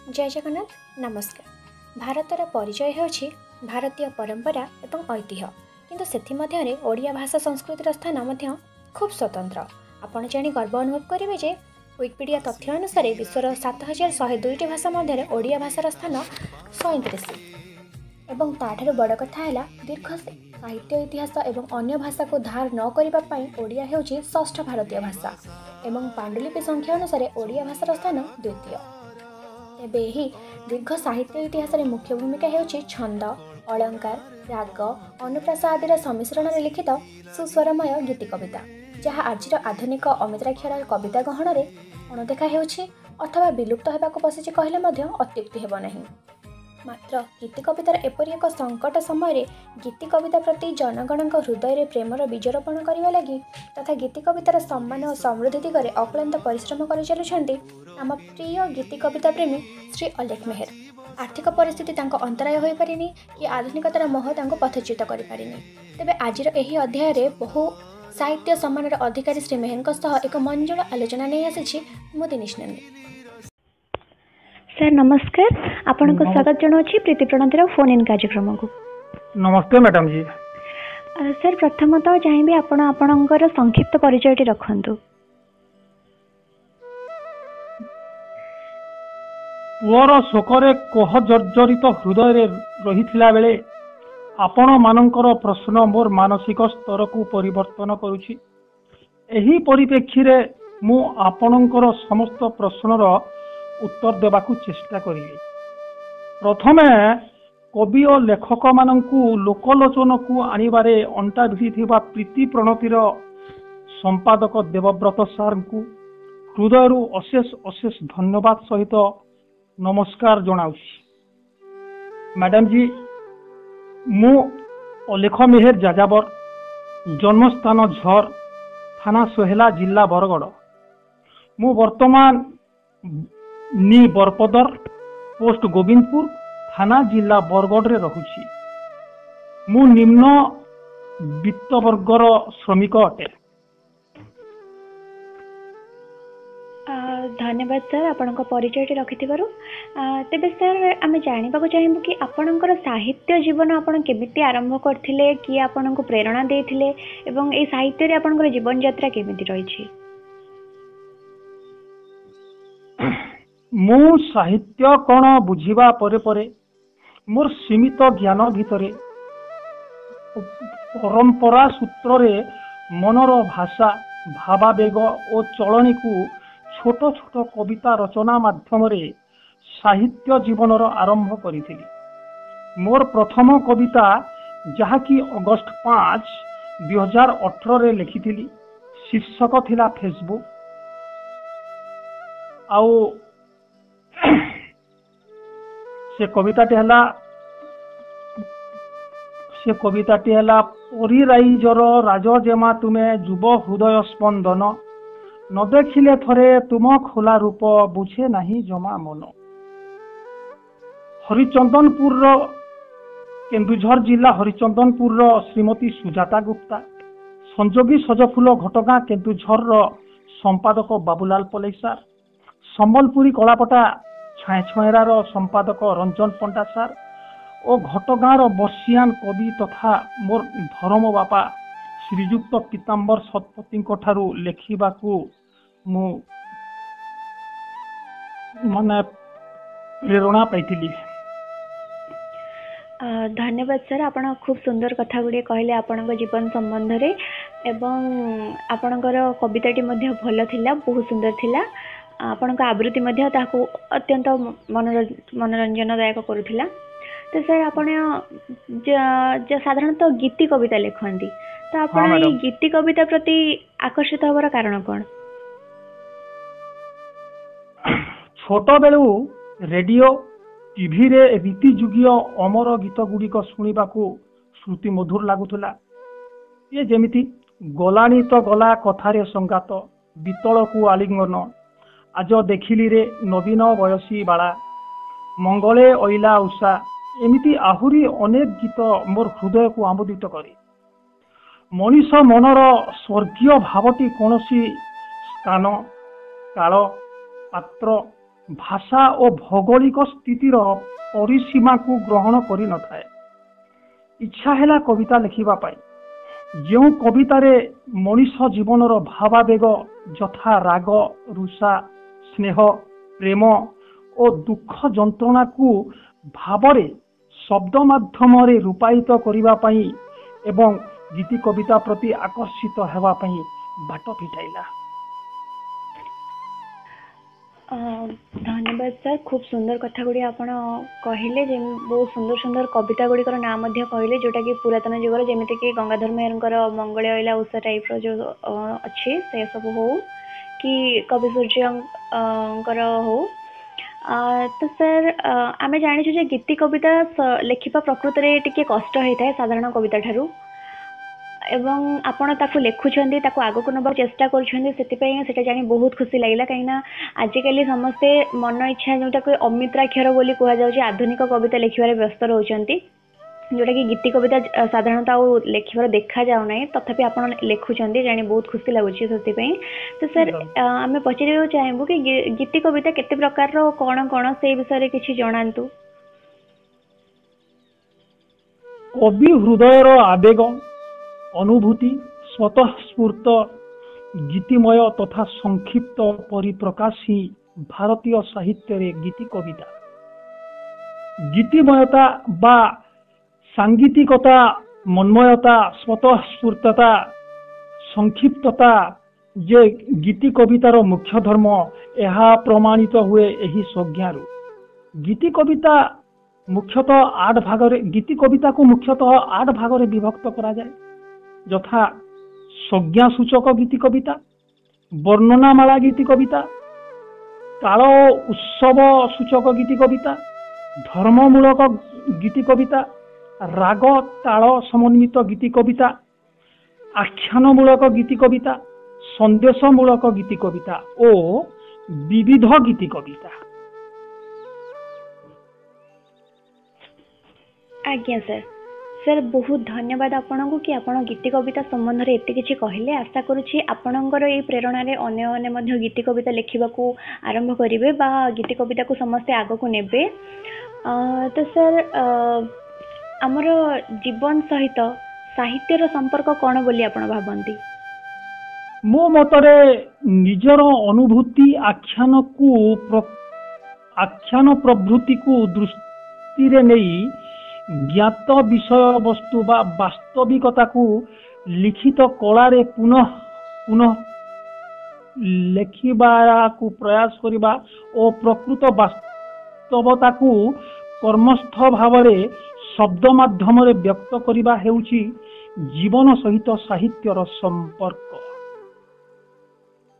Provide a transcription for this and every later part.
जय जगन्नाथ नमस्कार। भारतर परिचय होछि भारतीय परंपरा एवं ऐतिह्य किंतु सेथि मध्यरे ओडिया भाषा संस्कृतिर स्थान मध्य खूब स्वतंत्र। आपण जानी गर्व अनुभव करेंगे जे विकिपीडिया तथ्य अनुसार विश्वर 7102 भाषा मध्य ओडिया भाषार स्थान 37 एवं ताठारु बड़ कथा है दीर्घ साहित्य इतिहास एवं अन्य भाषा को धार न करने ओडिया हेउछि षष्ठ भारतीय भाषा एवं पांडुलिपि संख्या अनुसार ओडिया भाषार स्थान द्वितीय। तेबे एही दीर्घ साहित्य इतिहास रे मुख्य भूमिका हेउछि छंद अलंकार राग अनुप्रास आदि सम्मिश्रण में लिखित सुस्वरमय गीति कविता जहाँ आज आधुनिक अमित्राक्षर कविता गहन में अणदेखा हेउछि अथवा विलुप्त होगाक बसिछि कहले मध्य अत्युक्ति हेब नहीं। मात्र गीति कवितार एपरि एक संकट समय गीति कविता प्रति जनगण हृदय में प्रेमर बीजरोपण करने लगी तथा गीति कवितार सम्मान और समृद्धि दिगरे अक्लांत परिश्रम कर चलुछन्ति आम प्रिय गीति कविता प्रेमी श्री अलेख मेहर। आर्थिक परिस्थिति तांको अंतराय होई परिनी कि आधुनिकतार मोह तांको पथच्युत करि परिनी। तेबे आजिर एही अध्याय रे बहु साहित्य सम्मानर अधिकारी श्री मेहरଙ୍କ सह एक मंजुल आलोचना नहीं आसी मु दिनेश नंदी। सर नमस्कार, आपन को स्वागत जनावछि प्रीति प्रणतिर फोन इन कार्यक्रम को। नमस्ते मैडम जी। सर प्रथमतः चाहिए आपण आपणकर संक्षिप्त परिचयटी रखंतु। पुअर शोकरे कोह जर्जरित हृदय रही बेले आपण मानकर प्रश्न मोर मानसिक स्तर को परिवर्तन करुछि। एही परिप्रेक्षी रे मु आपणकर समस्त प्रश्नर उत्तर देबाकू चेष्टा करी। प्रथमे कवि और लेखक मानकू लोकलोचन को आनिबारे अंटा भिड़िथिबा प्रीति प्रणतिर संपादक देवव्रत सार को हृदय अशेष अशेष धन्यवाद सहित नमस्कार जनाउछि। मैडम जी मु अलेख मेहर जाजाबर जन्मस्थान झर थाना सोहेला जिला बरगड़ मु वर्तमान नी बरपदर पोस्ट गोविंदपुर थाना जिला बरगढ़ रे रहुछि। मु निम्न वित्त वर्गर श्रमिक अटे। धन्यवाद सर आपण परिचय रखिथिबारु। तेबे सर आमे जानिबाको चाहिबु कि आपणकर साहित्य जीवन आपण केमिति आरंभ करथिले कि आपणको प्रेरणा देथिले एवं ए साहित्य रे आपणकर जीवन यात्रा केमिति रहिछि। मु साहित्य कौन बुझिबा परे परे मोर सीमित ज्ञान भितरे परंपरा सूत्र रे मनर भाषा भावावेग और चलनी को छोट छोट कविता रचना माध्यम रे साहित्य जीवनर आरंभ करिथिली। मोर प्रथम कविता जहाँकि अगस्त 5, 2018 रे लिखिथिली शीर्षक थिला फेसबुक। आउ से कविताटी हला परी राइजर राज जेमा तुमे जुब हृदय स्पंदन न देखिले थरे तुम खोला रूप बुझे नहीं जमा मन। हरिचंदनपुर केन्दुझर जिला हरिचंदनपुर श्रीमती सुजाता गुप्ता संजोगी सजफुल घटगाँ केन्दुझर संपादक बाबूलाल पलेसार सम्बलपुरी कलापटा छाए छुएरार संपादक रंजन पंडा सार और घटगाँर बर्षियान कवि तथा मोर धर्म बापा श्रीजुक्त पीताम्बर शतपति ठारू लेखिबाकू मु माने प्रेरणा पाइथिली। धन्यवाद सर, आपण खूब सुंदर कथा गुड़े कहले आपण जीवन संबंध रे एवं आपणकर कविताटी मध्य भल थिला, बहुत सुंदर थिला। आपण आवृत्ति मध्य ताकू अत्यंत मनोरंजनदायक करुथिला। तो सर आपण साधारणतः गीति कविता लिखती तो आपण ये गीति कविता प्रति आकर्षित होबार कारण कौन? छोट बेलू रेडियो टीवी रे रीति जुगिय अमर गीत गुड़िक शुणिबाकू श्रुति मधुर लगुला। ये जेमिति गलानी तो गला कथारे संगात बीतल को आलिंगन आज देखिली रे नवीन बयसी बाला मंगले अइला उषा एमिति आहुरी अनेक गीत मोर हृदय को आमोदित करे। मनीष मनर स्वर्गीय भावटी कौनसी स्थान काल पात्र ଭାଷା ଓ ଭୌଗୋଳିକ ସ୍ଥିତିର ପରିସୀମାକୁ ଗ୍ରହଣ କରିନଥାଏ। ଇଚ୍ଛା ହେଲା କବିତା ଲେଖିବା ପାଇଁ। ଯେଉଁ କବିତାରେ ମଣିଷ ଜୀବନର ଭାବାବେଗ ଯଥା ରାଗ, ରୁଷା, ସ୍ନେହ, ପ୍ରେମ ଓ ଦୁଃଖ ଯନ୍ତ୍ରଣାକୁ ଭାବରେ ଶବ୍ଦ ମାଧ୍ୟମରେ ରୂପାୟିତ କରିବା ପାଇଁ ଏବଂ ଗୀତି କବିତା ପ୍ରତି ଆକର୍ଷିତ ହେବା ପାଇଁ ବାଟ ଫିଟାଇଲା। ଧନ୍ୟବାଦ ସାର୍, ଖୁବ ସୁନ୍ଦର କଥା ଗୁଡ଼ିଏ ଆପଣ କହିଲେ। ବହୁତ ସୁନ୍ଦର ସୁନ୍ଦର କବିତା ଗୁଡ଼ିକର ନାଁ ମଧ୍ୟ କହିଲେ, ଯୋଉଟାକି ପୁରାତନ ଯୁଗର, ଯେମିତିକି ଗଙ୍ଗାଧର ମେହେରଙ୍କର ମଙ୍ଗଳେ ଅଇଲା ଉଷା ଟାଇପ୍ର ଯେଉଁ ଅଛି ସେ ସବୁ ହଉ କି କବି ସୂର୍ଯ୍ୟଙ୍କର ହଉ। ତ ସାର୍, ଆମେ ଜାଣିଛୁ ଯେ ଗୀତି କବିତା ଲେଖିବା ପ୍ରକୃତରେ ଟିକେ କଷ୍ଟ ହେଇଥାଏ ସାଧାରଣ କବିତା ଠାରୁ, ଏବଂ ଆପଣ ତାକୁ ଲେଖୁଛନ୍ତି, ତାକୁ ଆଗକୁ ନେବାକୁ ଚେଷ୍ଟା କରୁଛନ୍ତି, ସେଥିପାଇଁ ସେଇଟା ଜାଣି ବହୁତ ଖୁସି ଲାଗିଲା। କାହିଁକିନା ଆଜିକାଲି ସମସ୍ତେ ମନ ଇଚ୍ଛା ଯେଉଁଟାକୁ ଅମିତ୍ରାକ୍ଷର ବୋଲି କୁହାଯାଉଛି ଆଧୁନିକ କବିତା ଲେଖିବାରେ ବ୍ୟସ୍ତ ରହୁଛନ୍ତି, ଯେଉଁଟାକି ଗୀତି କବିତା ସାଧାରଣତଃ ଆଉ ଲେଖିବାର ଦେଖାଯାଉନାହିଁ। ତଥାପି ଆପଣ ଲେଖୁଛନ୍ତି, ଜାଣି ବହୁତ ଖୁସି ଲାଗୁଛି ସେଥିପାଇଁ। ତ ସାର୍, ଆମେ ପଚାରିବାକୁ ଚାହିଁବୁ କି ଗୀତି କବିତା କେତେ ପ୍ରକାରର, କ'ଣ କ'ଣ ସେଇ ବିଷୟରେ କିଛି ଜଣାନ୍ତୁ। କବି ହୃଦୟର ଆବେଗ, ଅନୁଭୂତି, ସ୍ୱତଃସ୍ଫୂର୍ତ୍ତ ଗୀତିମୟ ତଥା ସଂକ୍ଷିପ୍ତ ପରିପ୍ରକାଶ ହିଁ ଭାରତୀୟ ସାହିତ୍ୟରେ ଗୀତି କବିତା। ଗୀତିମୟତା ବା ସାଙ୍ଗୀତିକତା, ମନ୍ମୟତା, ସ୍ୱତଃସ୍ଫୂର୍ତ୍ତତା, ସଂକ୍ଷିପ୍ତତା ଯେ ଗୀତି କବିତାର ମୁଖ୍ୟ ଧର୍ମ, ଏହା ପ୍ରମାଣିତ ହୁଏ ଏହି ସଂଜ୍ଞାରୁ। ଗୀତି କବିତାକୁ ମୁଖ୍ୟତଃ 8 ଭାଗରେ ବିଭକ୍ତ କରାଯାଏ, ଯଥା ସଂଜ୍ଞାସୂଚକ ଗୀତି କବିତା, ବର୍ଣ୍ଣନାମାଳା ଗୀତି କବିତା, କାଳ ଓ ଉତ୍ସବ ସୂଚକ ଗୀତି କବିତା, ଧର୍ମମୂଳକ ଗୀତି କବିତା, ରାଗ ତାଳ ସମନ୍ୱିତ ଗୀତି କବିତା, ଆଖ୍ୟାନମୂଳକ ଗୀତି କବିତା, ସନ୍ଦେଶମୂଳକ ଗୀତି କବିତା ଓ ବିବିଧ ଗୀତି କବିତା। ଆଜ୍ଞା ସାର୍। ସାର୍, ବହୁତ ଧନ୍ୟବାଦ ଆପଣଙ୍କୁ କି ଆପଣ ଗୀତି କବିତା ସମ୍ବନ୍ଧରେ ଏତେ କିଛି କହିଲେ। ଆଶା କରୁଛି ଆପଣଙ୍କର ଏଇ ପ୍ରେରଣାରେ ଅନ୍ୟମାନେ ମଧ୍ୟ ଗୀତି କବିତା ଲେଖିବାକୁ ଆରମ୍ଭ କରିବେ ବା ଗୀତି କବିତାକୁ ସମସ୍ତେ ଆଗକୁ ନେବେ। ତ ସାର୍, ଆମର ଜୀବନ ସହିତ ସାହିତ୍ୟର ସମ୍ପର୍କ କ'ଣ ବୋଲି ଆପଣ ଭାବନ୍ତି? ମୋ ମତରେ ନିଜର ଅନୁଭୂତି, ଆଖ୍ୟାନ ପ୍ରଭୃତିକୁ ଦୃଷ୍ଟିରେ ନେଇ ଜ୍ଞାତ ବିଷୟବସ୍ତୁ ବା ବାସ୍ତବିକତାକୁ ଲିଖିତ କଳାରେ ପୁନଃ ଲେଖିବାକୁ ପ୍ରୟାସ କରିବା ଓ ପ୍ରକୃତ ବାସ୍ତବତାକୁ କର୍ମସ୍ଥ ଭାବରେ ଶବ୍ଦ ମାଧ୍ୟମରେ ବ୍ୟକ୍ତ କରିବା ହେଉଛି ଜୀବନ ସହିତ ସାହିତ୍ୟର ସମ୍ପର୍କ।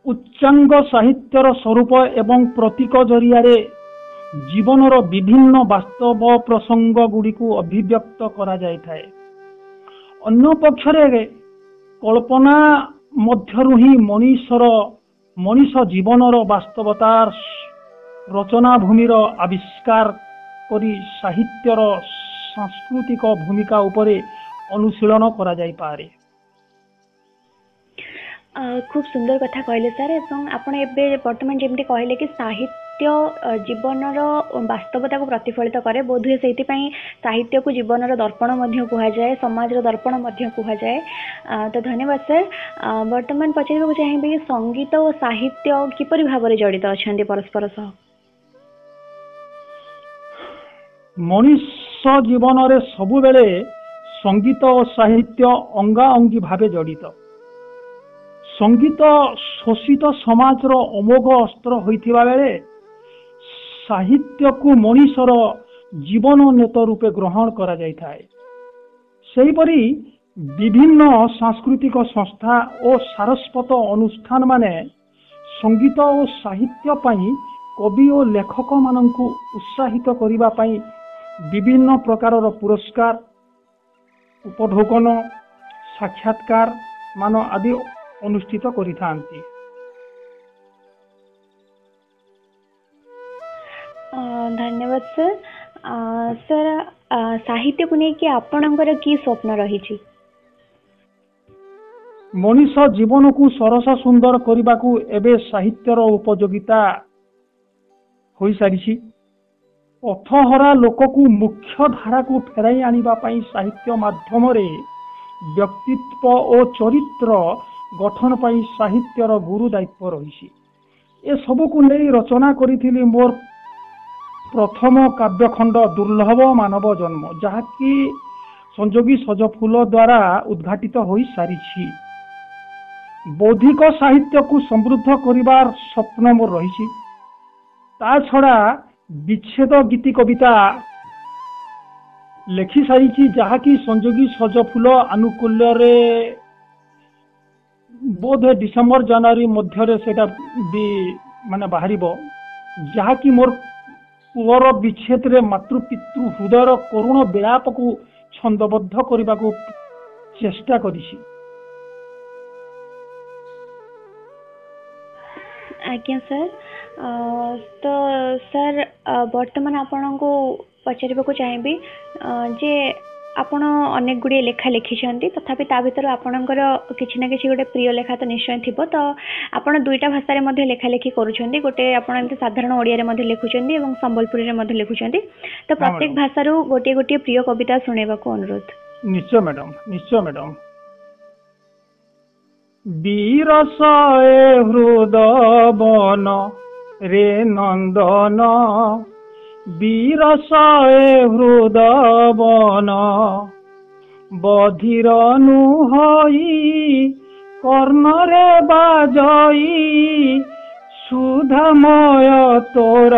ଉଚ୍ଚାଙ୍ଗ ସାହିତ୍ୟର ସ୍ୱରୂପ ଏବଂ ପ୍ରତୀକ ଜରିଆରେ ଜୀବନର ବିଭିନ୍ନ ବାସ୍ତବ ପ୍ରସଙ୍ଗ ଗୁଡ଼ିକୁ ଅଭିବ୍ୟକ୍ତ କରାଯାଇଥାଏ। ଅନ୍ୟପକ୍ଷରେ କଳ୍ପନା ମଧ୍ୟରୁ ହିଁ ମଣିଷ ଜୀବନର ବାସ୍ତବତାର ରଚନା ଭୂମିର ଆବିଷ୍କାର କରି ସାହିତ୍ୟର ସାଂସ୍କୃତିକ ଭୂମିକା ଉପରେ ଅନୁଶୀଳନ କରାଯାଇପାରେ। খুব সুন্দর কথা কহিলে স্যার, এবং আপনার এবে বর্তমান যেমনি কহিলে কি সাহিত্য জীবনর বাস্তবতাকে প্রতিফলিত করে, বোধহুয়ে সেইপাই সাহিত্যকে জীবনর দর্পণ মধ্য কুহযায়, সমাজর দর্পণ মধ্য কুহযায়। তো ধন্যবাদ স্যার। বর্তমান পচারিବାକୁ চাহিবি সঙ্গীত ও সাহিত্য কিপরি ভাবে জড়িত অছন্তি পরস্পর সহ? মଣିଷ ଜୀବନରେ ସବୁବେଳେ ସଙ୍ଗୀତ ଓ ସାହିତ୍ୟ ଅଙ୍ଗାଅଙ୍ଗୀ ଭାବେ ଜଡ଼ିତ। ସଙ୍ଗୀତ ଶୋଷିତ ସମାଜର ଅମୋଘ ଅସ୍ତ୍ର ହୋଇଥିବା ବେଳେ ସାହିତ୍ୟକୁ ମଣିଷର ଜୀବନ ନେତ ରୂପେ ଗ୍ରହଣ କରାଯାଇଥାଏ। ସେହିପରି ବିଭିନ୍ନ ସାଂସ୍କୃତିକ ସଂସ୍ଥା ଓ ସାରସ୍ୱତ ଅନୁଷ୍ଠାନମାନେ ସଙ୍ଗୀତ ଓ ସାହିତ୍ୟ ପାଇଁ କବି ଓ ଲେଖକମାନଙ୍କୁ ଉତ୍ସାହିତ କରିବା ପାଇଁ ବିଭିନ୍ନ ପ୍ରକାରର ପୁରସ୍କାର, ଉପଢୌକନ, ସାକ୍ଷାତକାର ମାନ ଆଦି ଅନୁଷ୍ଠିତ କରିଥାନ୍ତି। ଧନ୍ୟବାଦ ସାର୍। ସାର୍, ସାହିତ୍ୟକୁ ନେଇକି ଆପଣଙ୍କର କି ସ୍ୱପ୍ନ ରହିଛି? ମଣିଷ ଜୀବନକୁ ସରସ ସୁନ୍ଦର କରିବାକୁ ଏବେ ସାହିତ୍ୟର ଉପଯୋଗିତା हो सारी पथहरा लोक को मुख्य धारा को फेराई आनिबा पई साहित्य माध्यम रे व्यक्तित्व और चरित्र गठन पई साहित्यर गुरु दायित्व रही ए सब को नहीं रचना करी मोर प्रथम काव्यखंड दुर्लभ मानव जन्म जहाँकि संजोगी सजफुल द्वारा उद्घाटित हो सारी बौद्धिक साहित्य को समृद्ध करिवार स्वप्न मोर रही ता छड़ा विच्छेद गीति कविता लेखि सारी जहाँकि संजोगी सजफुल आनुकूल्य रे बोध डिसेम्बर जनवरी मध्य सेटा भी माने बाहर जहाँकि मोर पुअर विच्छेद रे मातृपितृ हृदयर करुण विलाप को छंदबद्ध करने को चेष्टा करिछि। आज्ञा सर तो सर वर्तमान आपण को पचारिबा चाहिए जे आपण अनेक गुड़िए लेखा लिखिं तथापि ता भीतर आपणकर किसी ना किसी गोटे प्रिय लेखा तो निश्चय थी तो आपण दुईटा भाषा रे लेखा लेखि करूछंती गोटे आपण एमती साधारण ओडिया रे लिखुछंती एवं संबलपुरी रे लिखुछंती तो प्रत्येक भाषा रो गोटे गोटे प्रिय कविता सुनेबा को अनुरोध। निश्चय मैडम निश्चय मैडम। बीरसए हृदवन रे नंदन बीरसए हृदवन बधिर नुहई कर्णरे बाजई सुधामय तोर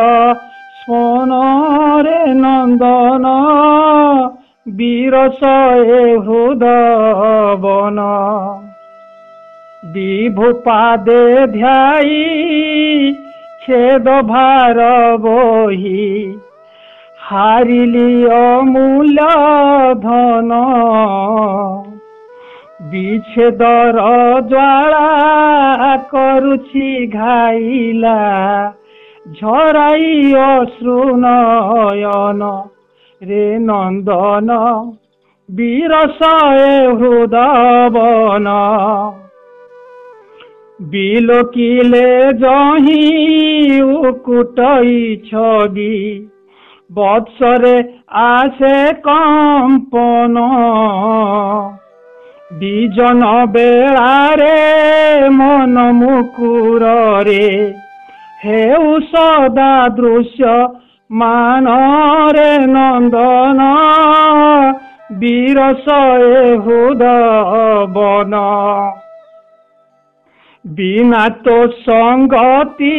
स्मरण रे नंदन बीरसए हृदवन विभुपादे ध्याई छेद भार बोही हारिली अमूल्य धन विच्छेदर ज्वाला करुछि घाइला झराई अश्रु नयन रे नंदन बीरसए हृदवन बिलोकिले जही उकुटई छवि बत्सरे आसे कंपन विजन बेलारे मन मुकुर रे हेउ सदा दृश्य मान रे नंदन बीरसए हृदवन बिना तो संगति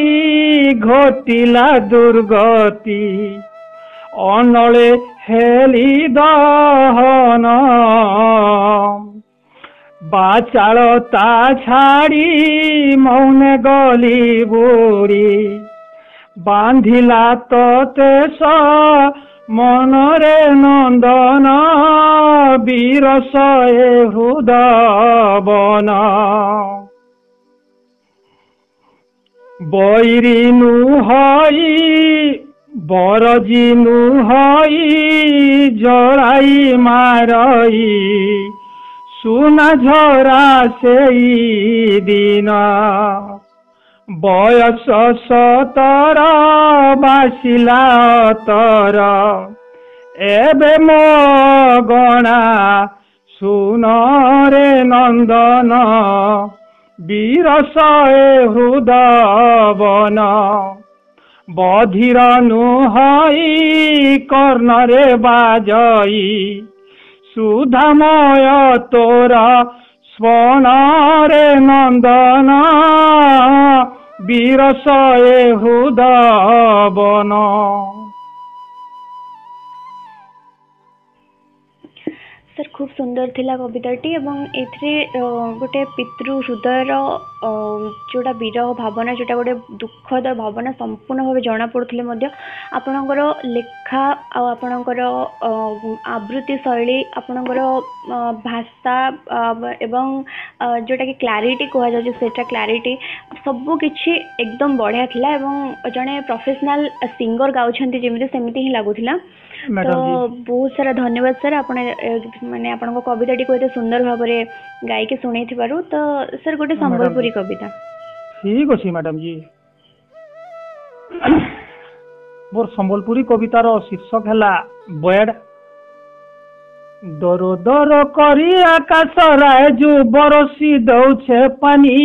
घटिला दुर्गति अनले हेली दहन बाचालता छाड़ी मौने गली बुड़ी बांधिला तते मनरे नंदन बीरसए हृदवन बैरी नुहई बरजी नुहई जड़ाई मारई सुना झरा सेई दिन बयस 17 बासिला तर एबे मो गणा सुन रे नंदन बीरसए हृदवन बधिर नुहई कर्णरे बाजई सुधामय तोर स्मरण रे नंदन बीरसए हृदवन। सर खूब सुंदर थिला कविताटी एवं एथरे गोटे पितृ हृदयर जोटा विरह भावना जोटा गोटे दुखद भावना संपूर्ण भाव जना पड़ुथिले मध्य आपणकर लेखा आपणकर आवृत्ति शैली आपणकर भाषा एवं जोटा कि क्लारिटी कह जाए सेटा क्लारिटी सबु किछि एकदम बढ़िया थिला एवं जने प्रोफेशनल सिंगर गाउछंती जेमिति सेमिति ही लागुथिला। तो बहुत सारा धन्यवाद सर आपण माने आपन कविताटी को एते सुंदर भाव में गाई के सुनै थिबारु। तो सर गोटे संबलपुरी कविता ठीक अछि मैडम जी। मोर संबलपुरी कवितार शीर्षक है बयड। दर दर करी आकाश राजू बरसी दौछे पानी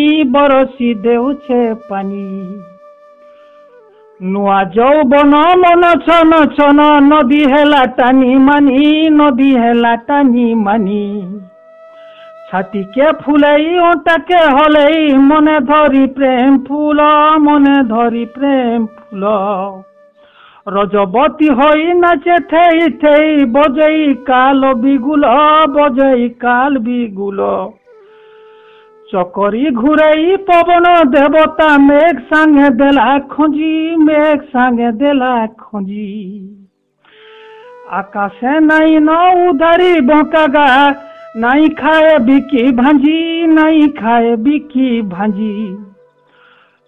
नुआ यौवन मन छन छन नदी हेला टानी मानी छाती के फुलई ओटा के हलई मने धरी प्रेम फूल रजबती होई नाचे थेई थेई बजई काल बिगुल चकरी घुरई पवन देवता मेघ सांगे देला खंजी आकाशे नाई न उधारी बंकागा नाई खाए बिकी भांजी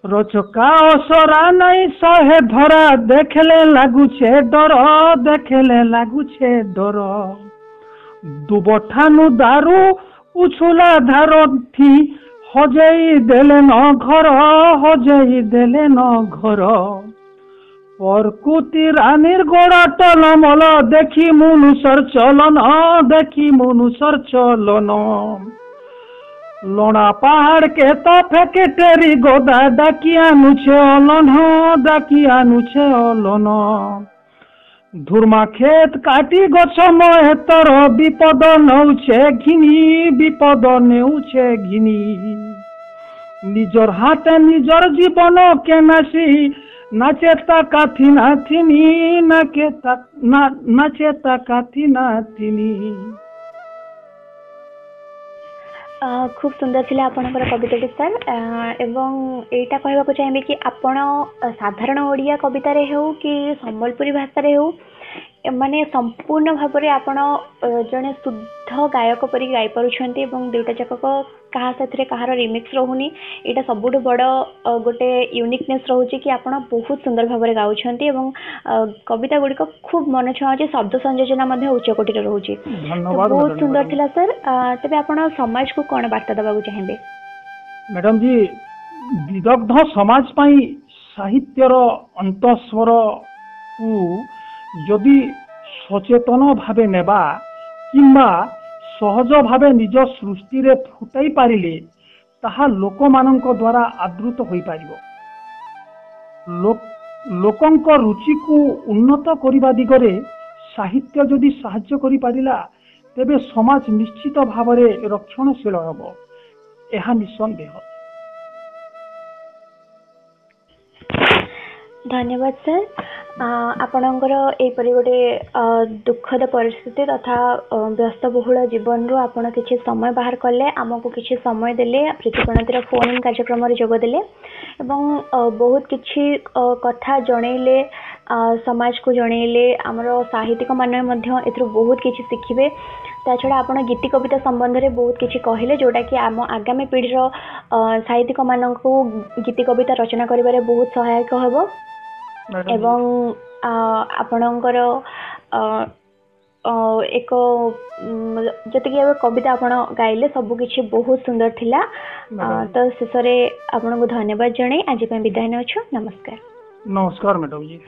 रोचका असरा नहीं सहे धरा देखले लागुछे डर दुबठानु दारू उछुला धार थी हजई देले न घर परकुती रानीर गोड़ा टलमल देखी मनुष्यर चलन लोना पहाड़ के तो फेंके तेरी गोदा डाकिया नुछे ओलन धुरमा खेत काटी गछ मोहे तर विपद नेउछे घिनी निजर हाथे निजर जीवन के नासी नाचे काथी नाथिनी। खूब सुंदर थिला आपनकर कविताटी सर एवं एटा कहबाक चाहिए कि आपण साधारण ओडिया कविता रे हो कि संबलपुरी भाषा रे हो माने संपूर्ण भाव में आपण जड़े शुद्ध गायक परी गाई पारुछंती एवं दुईटा जाक कहा साथी कहार रिमिक्स रहुनी एटा सबुठ बड़ गोटे यूनिकनेस रोचे कि आपण बहुत सुंदर भाव में गाउछंती एवं कविता गुड़िक खूब मन छुआ शब्द संयोजना उच्च कोटीर रोचे बहुत सुंदर थिला सर तेबे आपण समाज को कौन वार्ता देबाक चाहिए? मैडम जी विदग्ध समाज पाई साहित्यर अंतस्वर को जदि सचेतन भावे नेबा किंबा सहज भावे निज सृष्टि रे फुटाई पारिले ताहा लोक मानक द्वारा आदृत होई पारिबो। लोकंक रुचि को उन्नत करिबा दिगरे साहित्य जदि साहाय्य करि पारिला तेबे समाज निश्चित भावरे रक्षणशील हबो एहा निसंदेह। धन्यवाद सर आपणकर एपरी गोटे दुखद परिस्थिति तथा व्यस्तबहुल जीवन रू आपण किछि समय बाहर कले आमको किछि समय देले प्रीतिप्रणतिर फोन इन कार्यक्रम रे जोग देले एवं बहुत किछि कथा जणैले समाज को जणैले हमरो साहित्यिक माने मध्य एथरो बहुत किछि सिखिबे। ता छड़ा आपण गीति कविता संबंध रे बहुत किछि कहिले जोटा कि आम आगामी पीढ़ी रो साहित्यिक माननकु गीति कविता रचना करिबारे बहुत सहायक होबो एवं आपणकर एक जति कविता आपण गाइले सबकिछि बहुत सुंदर थिला तो शेष रे आपन को धन्यवाद जणे आज विदाय नेछु। नमस्कार। नमस्कार मैडम जी।